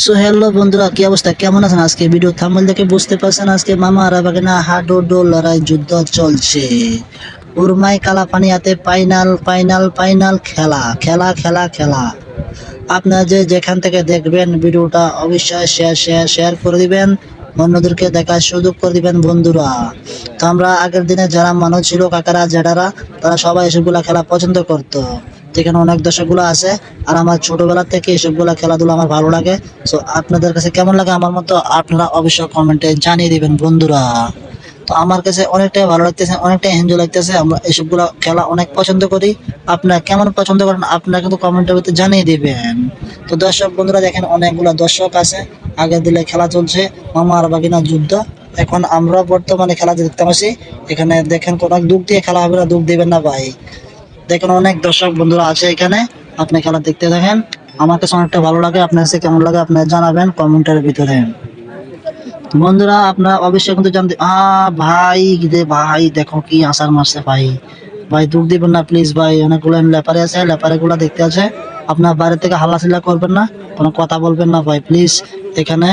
So hello বন্ধুরা, কি অবস্থা, কেমন আছেন? আজকে ভিডিও থাম্বনেল দেখে বুঝতে পারছেন আজকে মামা আর বাগিনা হাডুডু লড়াই যুদ্ধ চলছে। উরমাই কালা পানিয়াতে ফাইনাল ফাইনাল ফাইনাল খেলা খেলা খেলা খেলা। আপনারা যে যেখান থেকে দেখবেন ভিডিওটা অবশ্যই শেয়ার শেয়ার শেয়ার করে দিবেন, অন্যদেরকে দেখার সুযোগ করে দিবেন বন্ধুরা। তো আমরা আগের দিনে যারা মানুষ ছিল, কাকারা জেঠারা, তারা সবাই এসবগুলা খেলা পছন্দ করতো। যেখানে অনেক দর্শকগুলো আছে, আর আমার ছোটবেলা থেকে এসবগুলা খেলাধুলা আমার ভালো লাগে। সো আপনাদের কাছে কেমন লাগে আমার মতো আপনারা অবশ্যই কমেন্টে জানিয়ে দিবেন বন্ধুরা। তো আমার কাছে অনেকটাই ভালো লাগতেছে, অনেকটাই এনজয় লাগতেছে। আমরা এসবগুলো খেলা অনেক পছন্দ করি। আপনারা কেমন পছন্দ করেন আপনারা কিন্তু কমেন্টের ভিতরে জানিয়ে দিবেন। তো দর্শক বন্ধুরা দেখেন, অনেকগুলো দর্শক আছে। আগের দিলে খেলা চলছে মামা আর বাগিনা যুদ্ধ। এখন আমরা বর্তমানে খেলা দেখতে পাচ্ছি। এখানে দেখেন কোনো দুঃখ দিয়ে খেলা হবে না, দুঃখ দিবেন না ভাই। দেখেন অনেক দর্শক বন্ধুরা আছে এখানে, আপনি খেলা দেখতে দেখেন। আমার কাছে অনেকটা ভালো লাগে, আপনার কাছে কেমন লাগে আপনারা জানাবেন কমেন্টের ভিতরে। বন্ধুরা আপনারা অবশ্যই কিন্তু জানতে ভাই রে ভাই, দেখো কি আসার মারছে ভাই। ভাই দুঃখ দিবেন না প্লিজ ভাই, অনেকগুলো লেপারে আছে, লেপারে গুলা দেখতে আছে। আপনার বাইরে থেকে হাল্লাচিল্লা করবেন না, কোনো কথা বলবেন না ভাই প্লিজ। এখানে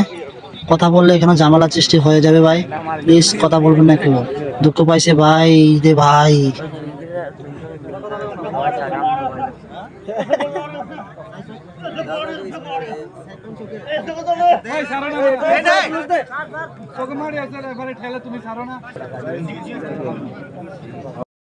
কথা বললে এখানে ঝামেলা সৃষ্টি হয়ে যাবে ভাই, প্লিজ কথা বলবেন না একটু। দুঃখ পাইছে ভাই রে ভাই। তোকে মারি আছে এবারে ঠেলে তুমি ছাড়ো না।